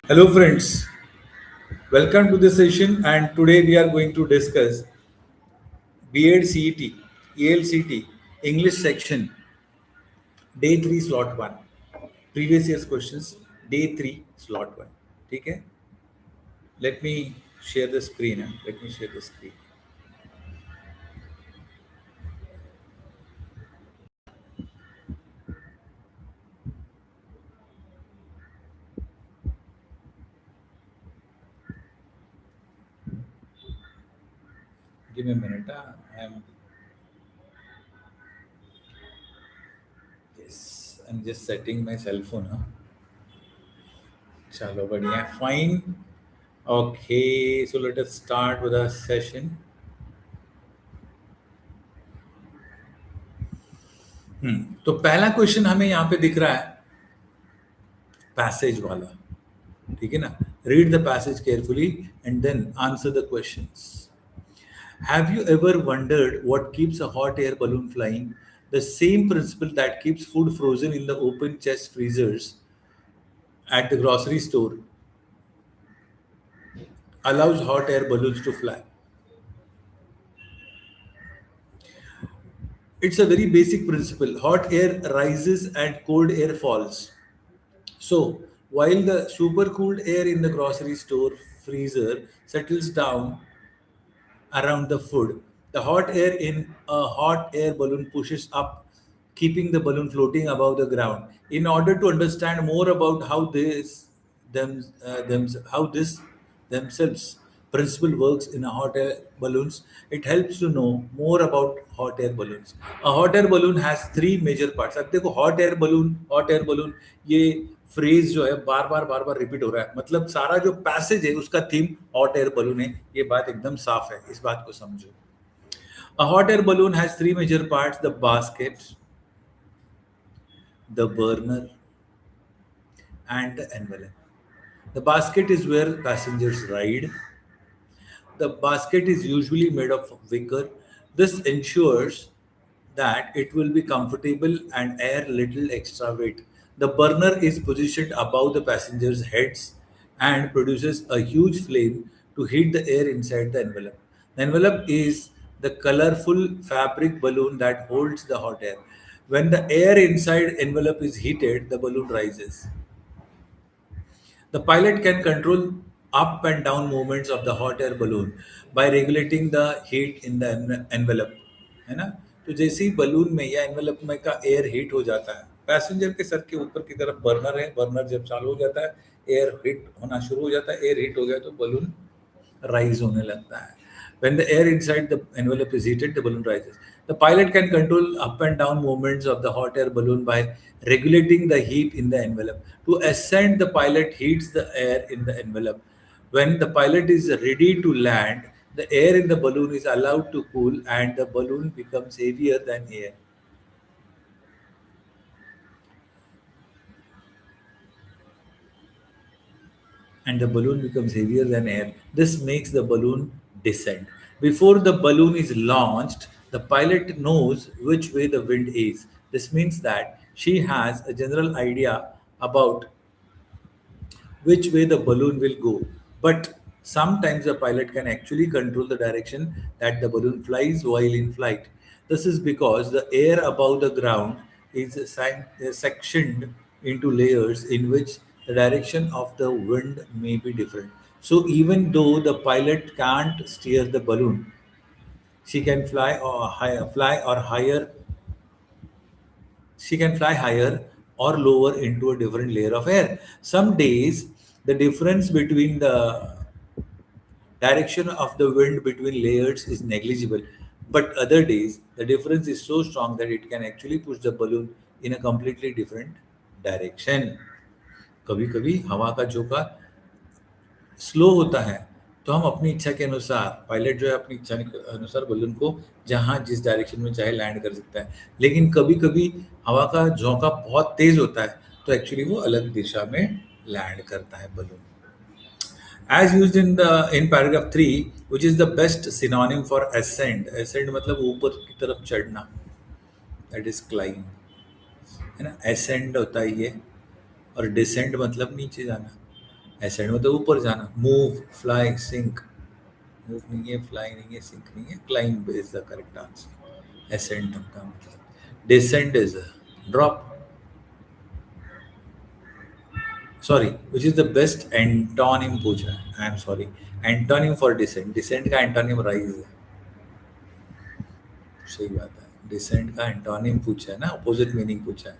Hello, friends. Welcome to this session. And today we are going to discuss B.Ed CET, ELCT, English section, day 3, slot 1. Previous year's questions, day 3, slot 1. Okay? Let me share the screen. Let me share the screen. Give me a minute. I'm just setting my cell phone. Chalo, बढ़िया. Fine. Okay, so let us start with our session. तो पहला question हमें यहाँ पे दिख रहा है passage वाला. ठीक है ना. Read the passage carefully and then answer the questions. Have you ever wondered what keeps a hot air balloon flying? The same principle that keeps food frozen in the open chest freezers at the grocery store allows hot air balloons to fly. It's a very basic principle. Hot air rises and cold air falls. So, while the super cooled air in the grocery store freezer settles down around the food, the hot air in a hot air balloon pushes up, keeping the balloon floating above the ground. In order to understand more about how this themselves principle works in a hot air balloons, it helps to know more about hot air balloons. A hot air balloon has three major parts. अब देखो hot air balloon ये phrase जो है बार बार repeat हो रहा है. मतलब सारा जो पैसेज है उसका थीम हॉट एयर बलून है. ये बात एकदम साफ है. इस बात को समझो. A hot air balloon has three major parts: the basket, the burner, and the envelope. The basket is where passengers ride. The basket is usually made of wicker. This ensures that it will be comfortable and air little extra weight. The burner is positioned above the passengers' heads and produces a huge flame to heat the air inside the envelope. The envelope is the colorful fabric balloon that holds the hot air. When the air inside envelope is heated, the balloon rises. The pilot can control up and down movements of the hot air balloon by regulating the heat in the envelope. है ना. तो जैसे ही balloon में या envelope में का air heat हो जाता है, पैसेंजर के सर के ऊपर की तरफ बर्नर है. बर्नर जब चालू हो जाता है, एयर हीट होना शुरू हो जाता है. एयर हीट हो गया तो बलून राइज होने लगता है. When the air inside the envelope is heated, the balloon rises. The pilot can control up and down movements of the hot air balloon by regulating the heat in the envelope. To ascend, the pilot heats the air in the envelope. When the pilot is ready to land, the air in the balloon is allowed to cool and the balloon becomes heavier than air. And the balloon becomes heavier than air. This makes the balloon descend. Before the balloon is launched, the pilot knows which way the wind is. This means that she has a general idea about which way the balloon will go. But sometimes the pilot can actually control the direction that the balloon flies while in flight. This is because the air above the ground is sectioned into layers in which the direction of the wind may be different. So even though the pilot can't steer the balloon, she can fly higher or lower into a different layer of air. Some days, the difference between the direction of the wind between layers is negligible, but other days, the difference is so strong that it can actually push the balloon in a completely different direction. कभी कभी हवा का झोंका slow होता है, तो हम अपनी इच्छा के अनुसार पायलट जो है अपनी इच्छा के अनुसार बलून को जहाँ जिस डायरेक्शन में चाहे लैंड कर सकता है. लेकिन कभी कभी हवा का झोंका बहुत तेज होता है, तो एक्चुअली वो अलग दिशा में लैंड करता है balloon. As used in paragraph 3, which is the best synonym for ascend. Ascend मतलब ऊपर की तरफ चढ़ना, that is climb, है ना. ascend होता है ये, और descend मतलब नीचे जाना. एसेंड मतलब ऊपर जाना, मूव, फ्लाई, सिंक। मूव नहीं है, फ्लाई नहीं है, सिंक नहीं है, climb is the correct answer. Ascend का मतलब, descend is drop. Sorry, which is the best antonym पूछ रहा है, I am sorry. Antonym for descent, descent का एंटोनिम राइज है। सही बात है, डिसेंट का एंटोनिम पूछा है ना, अपोजिट मीनिंग पूछा है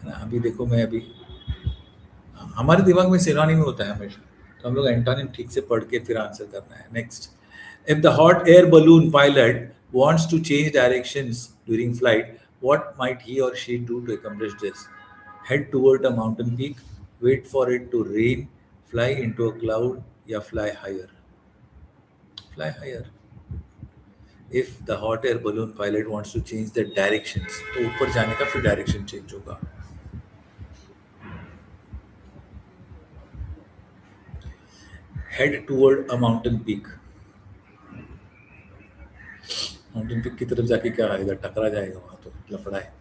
ना। अभी देखो मैं अभी, हमारे दिमाग में सिनोनिम होता है हमेशा, तो हम लोग एंटोनिम ठीक से पढ़ के फिर आंसर करना है। Next, if the hot air balloon pilot wants to change directions during flight, what might he or she do to accomplish this? Head toward a mountain peak, wait for it to rain, fly into a cloud, या fly higher? Fly higher. If the hot air balloon pilot wants to change the directions, तो ऊपर जाने का फिर direction change होगा। Head toward a mountain peak, mountain peak की तरफ जाके क्या आएगा, टकरा जाएगा वहां, तो लफड़ा है।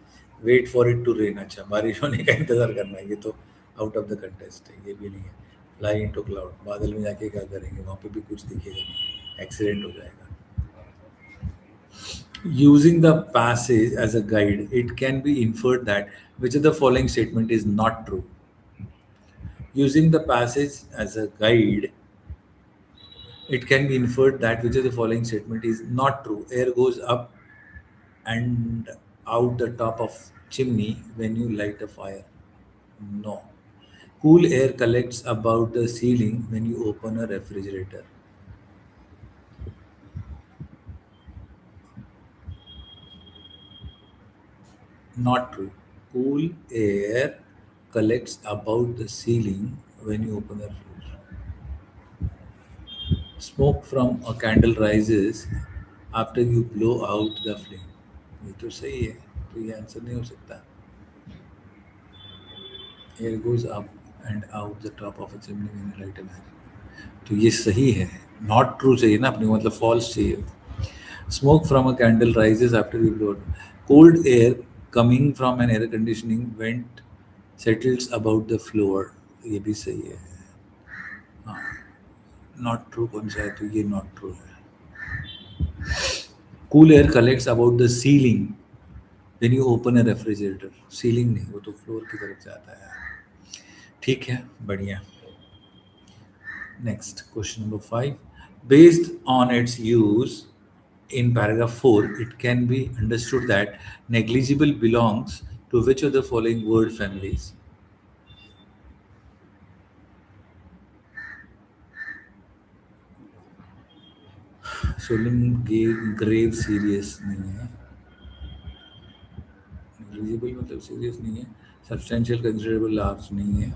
Wait for it to rain, अच्छा बारिश होने का इंतजार करना है, ये तो आउट ऑफ द कंटेस्ट है, ये भी नहीं है। फ्लाई इनटू क्लाउड, बादल में जाके क्या करेंगे, वहां पे भी कुछ दिखेगा नहीं, एक्सीडेंट हो जाएगा। Using the passage as a guide, it can be inferred that which of the following statement is not true. Using the passage as a guide, it can be inferred that which of the following statement is not true. Air goes up and out the top of chimney when you light a fire. No. Cool air collects about the ceiling when you open a refrigerator. Not true. Cool air collects about the ceiling when you open a refrigerator. Smoke from a candle rises after you blow out the flame. ये तो सही है, तो ये answer नहीं हो सकता। Air goes up and out the top of a chimney when you light a match. तो ये सही है, नॉट ट्रू चाहिए ना अपने को, मतलब फॉल्स चाहिए। Smoke from a candle rises after you blow, cold air coming from an air conditioning vent settles about the floor, ये भी सही है। नॉट ट्रू कौन सा है, तो ये नॉट ट्रू है। Cool air collects about the ceiling when you open a refrigerator, ceiling नहीं, वो तो फ्लोर की तरफ जाता है। ठीक है, बढ़िया। Next, question number 5. Based on its use in paragraph 4, it can be understood that negligible belongs to which of the following word families? Solemn, grave, serious नहीं है। Negligible मतलब serious नहीं है। Substantial, considerable, large नहीं है।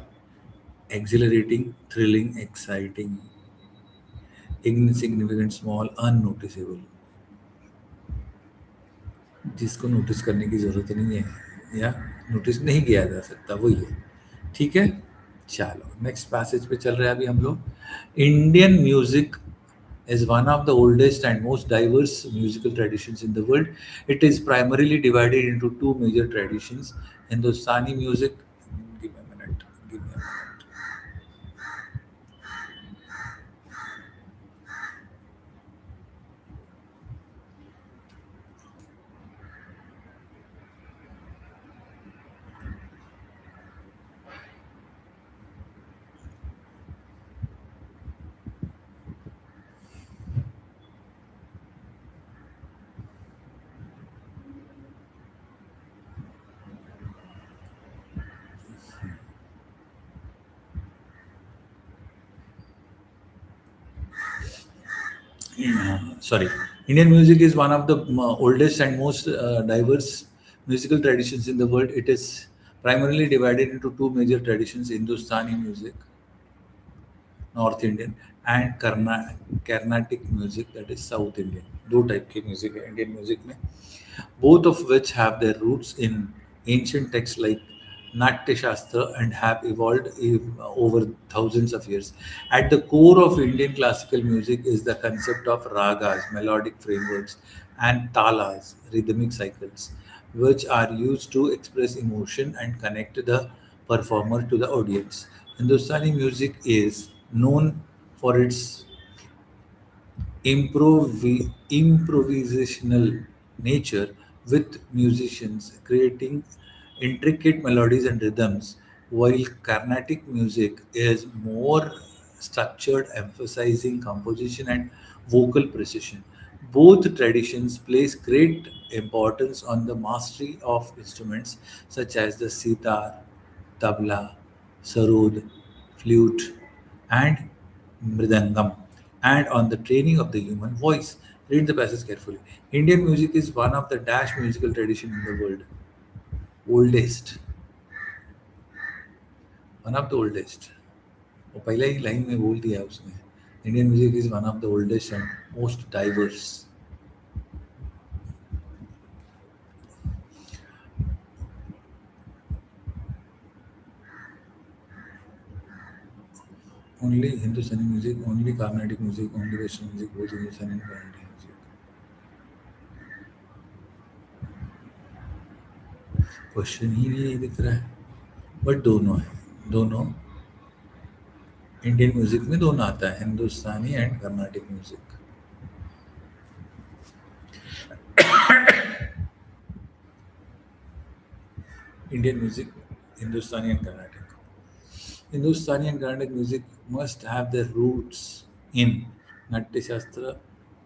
Exhilarating, thrilling, exciting. Insignificant, small, unnoticeable. जिसको notice करने की ज़रूरत नहीं है या नोटिस नहीं किया जा सकता, वही है। ठीक है, चलो नेक्स्ट पैसेज पे चल रहे हैं अभी हम लोग। Indian music is one of the oldest and most diverse musical traditions in the world. It is primarily divided into two major traditions: Hindustani music. Give me a minute. Give me a minute. Sorry, Indian music is one of the oldest and most diverse musical traditions in the world. It is primarily divided into two major traditions: Hindustani music, North Indian, and Carnatic music, that is South Indian. दो type की music है Indian music में, both of which have their roots in ancient texts like Natya Shastra and have evolved over thousands of years. At the core of Indian classical music is the concept of ragas, melodic frameworks, and talas, rhythmic cycles, which are used to express emotion and connect the performer to the audience. Hindustani music is known for its improvisational nature, with musicians creating intricate melodies and rhythms, while Carnatic music is more structured, emphasizing composition and vocal precision. Both traditions place great importance on the mastery of instruments such as the sitar, tabla, sarod, flute, and mridangam, and on the training of the human voice. Read the passage carefully. Indian music is one of the dash musical tradition in the world. Oldest, one of the oldest. वो पहले ही line में बोल दिया उसने. Indian music is one of the oldest and most diverse. Only Hindustani music, only Carnatic music, only Western music, both Hindustani and Carnatic music. Question ही नहीं दिख रहा है, बट दोनों है, दोनों इंडियन म्यूजिक में दोनों आता है, Hindustani and Carnatic music. Indian music, Hindustani and Carnatic. Hindustani and Carnatic music must have their roots in Natya Shastra,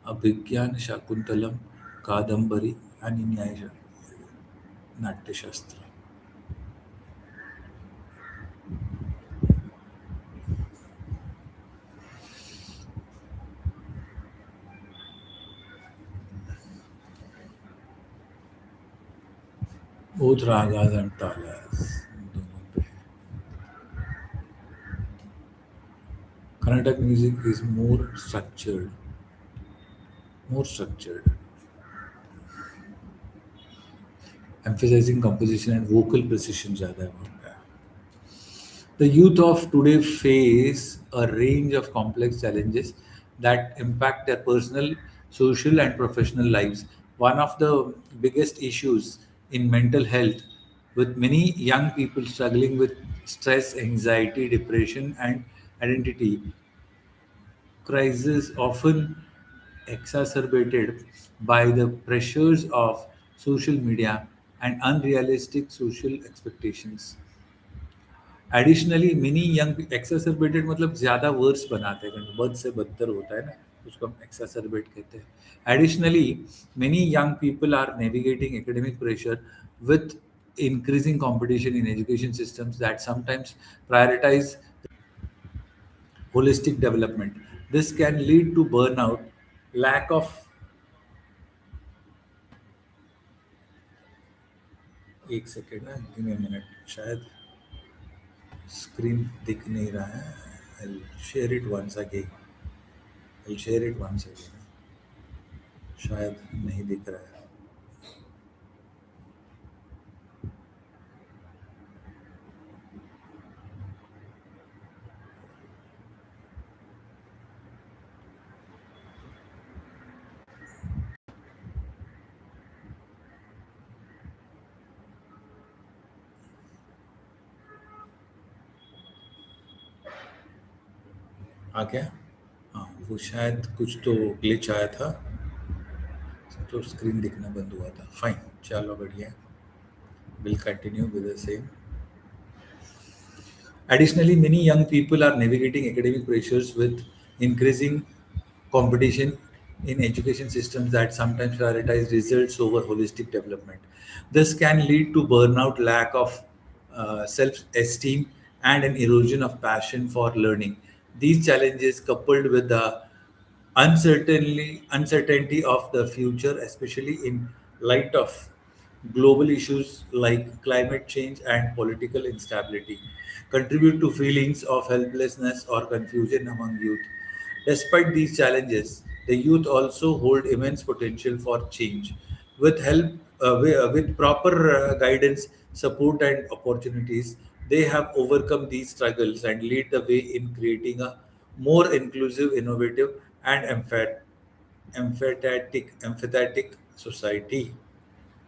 Abhigyan, Shakuntalam, Kadambari, and in Natya Shastra. Both ragas and talas. Carnatic music is more structured, emphasizing composition and vocal precision ज़्यादा है वहाँ पे. The youth of today face a range of complex challenges that impact their personal, social, and professional lives. One of the biggest issues in mental health, with many young people struggling with stress, anxiety, depression, and identity crisis, often exacerbated by the pressures of social media and unrealistic social expectations. Additionally many young exacerbated मतलब ज़्यादा verse बनाते हैं, बद से बदतर होता है ना, उसको हम एक्सासर्बेट कहते हैं. Additionally many young people are navigating academic pressure with increasing competition in education systems that sometimes prioritize holistic development. This can lead to burnout, lack of. एक सेकेंड ना, गिव मी अ मिनट, शायद screen दिख नहीं रहा है. I'll share it once again. I'll share it once again. शायद नहीं दिख रहा है. आ गया. हाँ, वो शायद कुछ तो ग्लिच आया था, तो स्क्रीन दिखना बंद हुआ था. फाइन, चलो बढ़िया. Will continue with the same. Additionally, many young people are navigating academic pressures with increasing competition in education systems that sometimes prioritize results over holistic development. This can lead to burnout, lack of self esteem, and an erosion of passion for learning. These challenges, coupled with the uncertainty of the future, especially in light of global issues like climate change and political instability, contribute to feelings of helplessness or confusion among youth. Despite these challenges, the youth also hold immense potential for change. With help, with proper guidance, support, and opportunities, they have overcome these struggles and lead the way in creating a more inclusive, innovative, and empathetic society.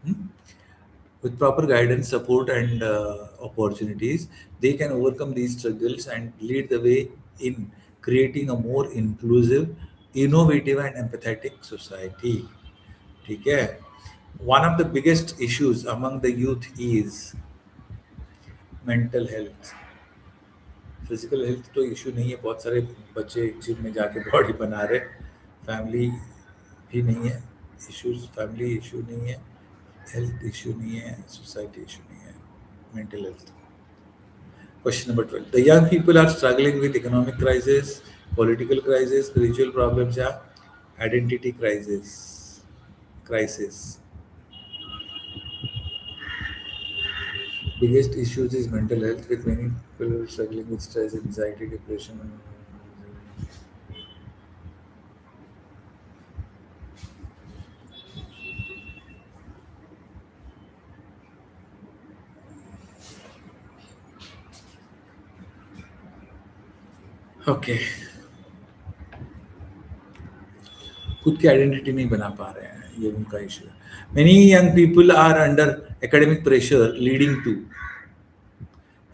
Hmm? With proper guidance, support, and opportunities, they can overcome these struggles and lead the way in creating a more inclusive, innovative, and empathetic society. ठीक है? One of the biggest issues among the youth is mental health. Physical health तो issue नहीं है, बहुत सारे बच्चे gym में जाके बॉडी बना रहे, फैमिली भी नहीं है इश्यूज, फैमिली इशू नहीं है, हेल्थ इशू नहीं है, सोसाइटी इशू नहीं है, mental health. Question number 12. The young people are struggling with economic crisis, political crisis, spiritual problems, yeah, identity crisis. Crisis. Biggest issues is mental health, with many people struggling with stress, anxiety, depression. Okay. खुद की identity नहीं बना पा रहे हैं, ये उनका issue है. Many young people are under academic pressure, leading to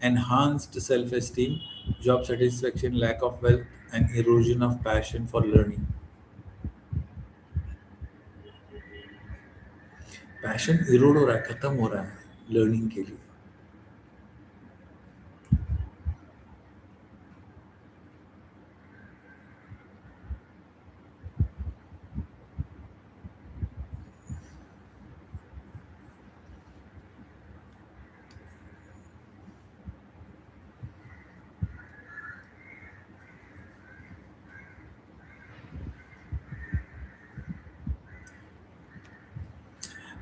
enhanced self-esteem, job satisfaction, lack of wealth, and erosion of passion for learning. Passion Erode हो रहा है, खत्म हो रहा है लर्निंग के लिए.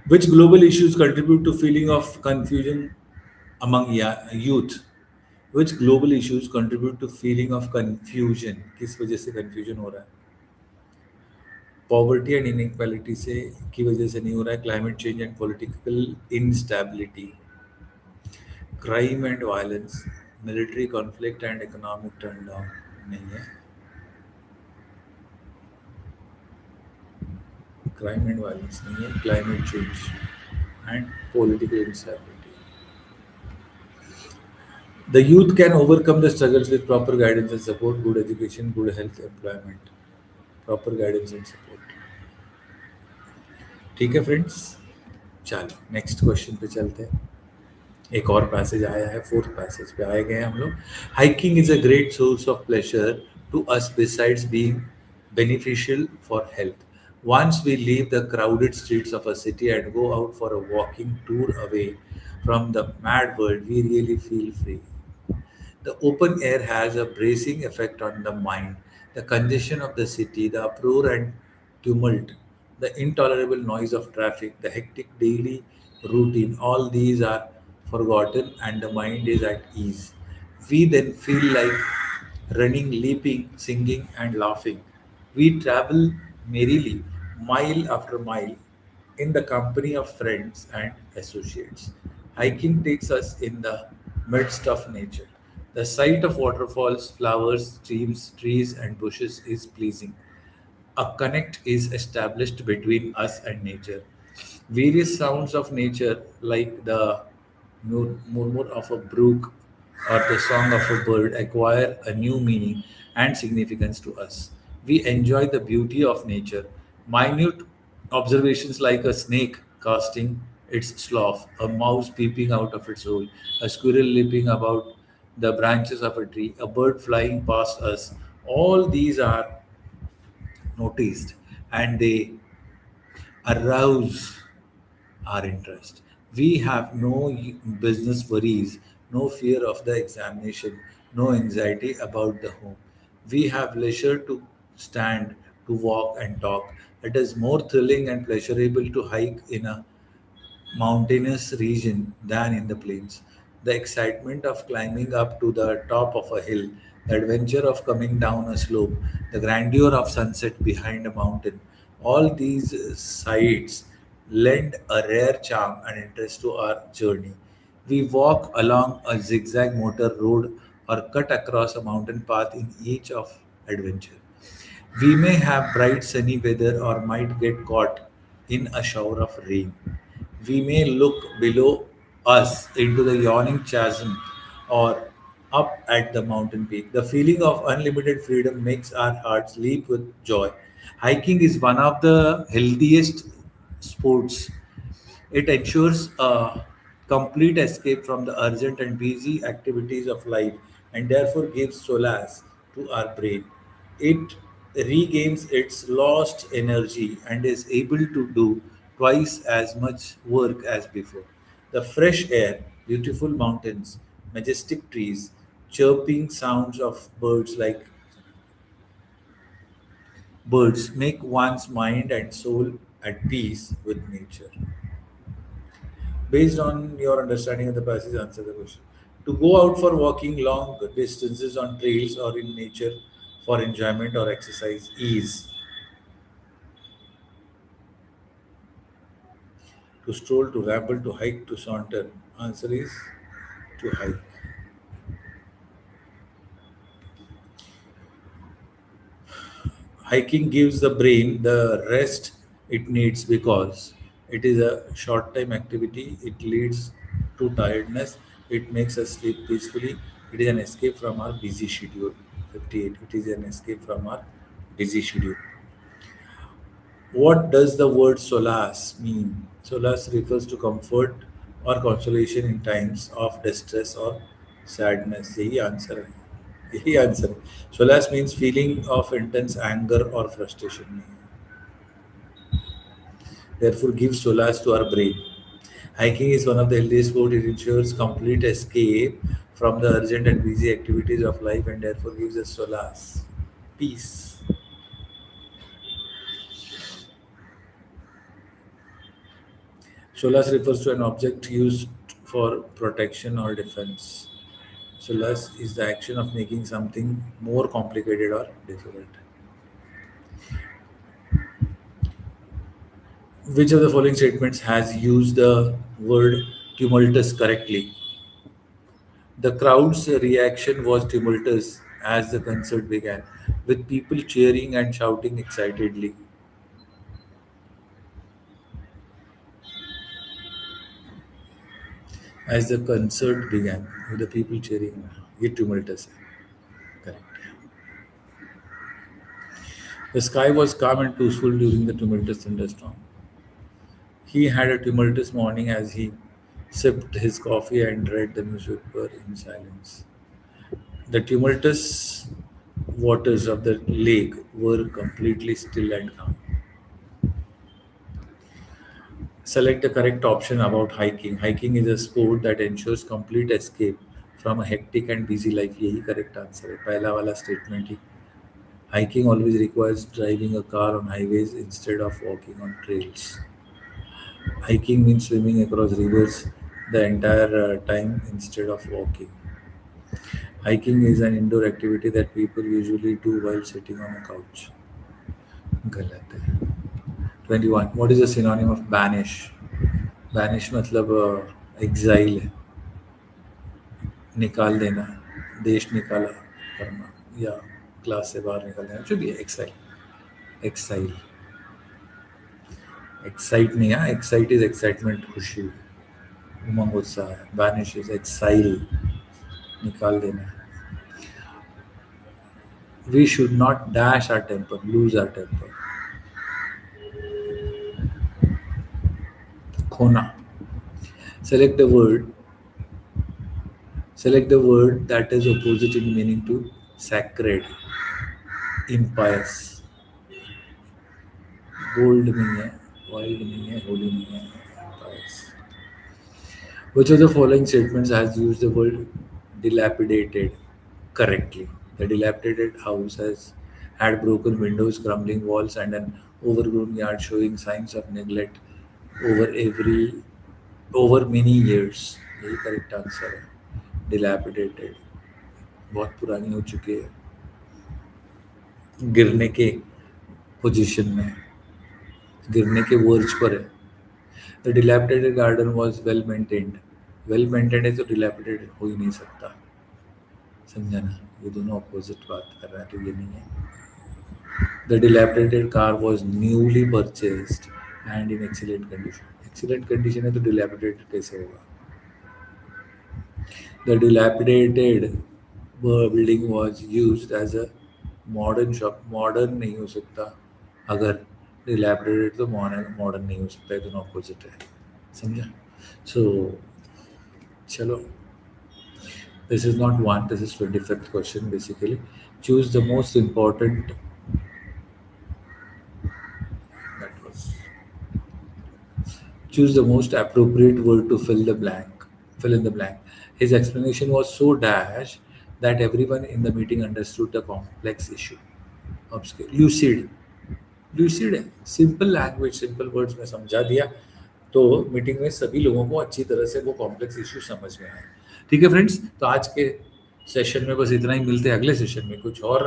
Which global issues contribute to feeling of confusion among youth? Which global issues contribute to feeling of confusion? किस वजह से confusion हो रहा है? Poverty and inequality से की वजह से नहीं हो रहा है. Climate change and political instability, crime and violence, military conflict and economic turndown नहीं है. Crime and violence नहीं है. Climate change and political instability. The youth can overcome the struggles with proper guidance and support, good education, good health, employment. Proper guidance and support. ठीक है friends, चलो next question पे चलते हैं. एक और पैसेज आया है, फोर्थ पैसेज पे आए गए हम लोग. Hiking is a great source of pleasure to us besides being beneficial for health. Once we leave the crowded streets of a city and go out for a walking tour away from the mad world, we really feel free. The open air has a bracing effect on the mind. The congestion of the city, the uproar and tumult, the intolerable noise of traffic, the hectic daily routine, all these are forgotten and the mind is at ease. We then feel like running, leaping, singing, and laughing. We travel merrily, mile after mile, in the company of friends and associates. Hiking takes us in the midst of nature. The sight of waterfalls, flowers, streams, trees, and bushes is pleasing. A connect is established between us and nature. Various sounds of nature, like the murmur of a brook or the song of a bird, acquire a new meaning and significance to us. We enjoy the beauty of nature. Minute observations like a snake casting its slough, a mouse peeping out of its hole, a squirrel leaping about the branches of a tree, a bird flying past us, all these are noticed and they arouse our interest. We have no business worries, no fear of the examination, no anxiety about the home. We have leisure to stand, to walk and talk. It is more thrilling and pleasurable to hike in a mountainous region than in the plains. The excitement of climbing up to the top of a hill, the adventure of coming down a slope, the grandeur of sunset behind a mountain, all these sights lend a rare charm and interest to our journey. We walk along a zigzag motor road or cut across a mountain path in each of adventure. We may have bright sunny weather or might get caught in a shower of rain. We may look below us into the yawning chasm or up at the mountain peak. The feeling of unlimited freedom makes our hearts leap with joy. Hiking is one of the healthiest sports. It ensures a complete escape from the urgent and busy activities of life and therefore gives solace to our brain. It regains its lost energy and is able to do twice as much work as before. The fresh air, beautiful mountains, majestic trees, chirping sounds of birds make one's mind and soul at peace with nature. Based on your understanding of the passage, answer the question. To go out for walking long distances on trails or in nature for enjoyment or exercise is to stroll, to ramble, to hike, to saunter. Answer is to hike. Hiking gives the brain the rest it needs because it is a short time activity. It leads to tiredness. It makes us sleep peacefully. It is an escape from our busy schedule. 58. It is an escape from our busy schedule. What does the word solace mean? Solace refers to comfort or consolation in times of distress or sadness. यही answer है. यही answer है. Solace means feeling of intense anger or frustration. Therefore, gives solace to our brain. Hiking is one of the healthiest sports. It ensures complete escape from the urgent and busy activities of life and therefore gives us solace, peace. Solace refers to an object used for protection or defense. Solace is the action of making something more complicated or difficult. Which of the following statements has used the word tumultuous correctly? The crowd's reaction was tumultuous as the concert began, with people cheering and shouting excitedly. As the concert began, with the people cheering, it tumultuous. Correct. The sky was calm and peaceful during the tumultuous thunderstorm. He had a tumultuous morning as he sipped his coffee and read the newspaper in silence. The tumultuous waters of the lake were completely still and calm. Select the correct option about hiking. Hiking is a sport that ensures complete escape from a hectic and busy life. यही correct answer है. पहला वाला statement he. Hiking always requires driving a car on highways instead of walking on trails. Hiking means swimming across rivers the entire time instead of walking. Hiking is an indoor activity that people usually do while sitting on a couch. गलत है. 21. What is the synonym of banish? Banish मतलब exile है. निकाल देना, देश निकाला करना या क्लास से बाहर निकाल देना, जो भी है एक्साइल. एक्साइल. एक्साइट नहीं है. एक्साइट इज एक्साइटमेंट, खुशी, उमंग, उत्साह. बैनिश इज एक्साइल, निकाल देना. We should not dash our temper, lose our temper. खोना. Select the word. Select the word that is opposite in meaning to sacred. Impious. Bold नहीं है, wild नहीं है, holy नहीं है. Impious. Which of the following statements has used the word dilapidated correctly? The dilapidated house has had broken windows, crumbling walls, and an overgrown yard showing signs of neglect over every over many years. यही correct answer है. Dilapidated, बहुत पुरानी हो चुकी है, गिरने के position में, गिरने के वर्ज पर है. The dilapidated garden was well maintained. Well maintained है तो डिलैपिडेटेड हो ही नहीं सकता. समझा ना, ये दोनों अपोजिट बात कर रहा है, तो ये नहीं है. The dilapidated car was newly purchased. and in excellent condition. Excellent condition है तो dilapidated कैसे होगा? The dilapidated building was used as a modern shop. Modern नहीं हो सकता अगर dilapidated तो modern नहीं हो सकता, ये दोनों opposite है, समझा? So चलो, this is not one, this is 25th question basically. Choose the most important, that was, choose the most appropriate word to fill the blank. Fill in the blank. His explanation was so dash that everyone in the meeting understood the complex issue. Obscure. Lucid. Lucid है, simple language, simple words में समझा दिया तो meeting में सभी लोगों को अच्छी तरह से वो कॉम्प्लेक्स इशू समझ में आए. ठीक है फ्रेंड्स, तो आज के सेशन में बस इतना ही. मिलते हैं अगले सेशन में कुछ और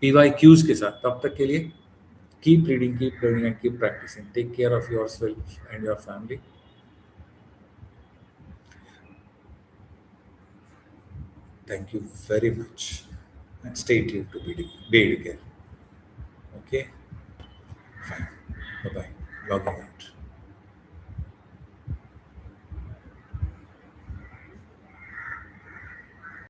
PYQs के साथ. तब तक के लिए keep reading, keep learning and keep practicing. Take care of yourself and your family. Thank you very much and stay tuned to Be Educare. Okay, fine. Bye bye. Logging out.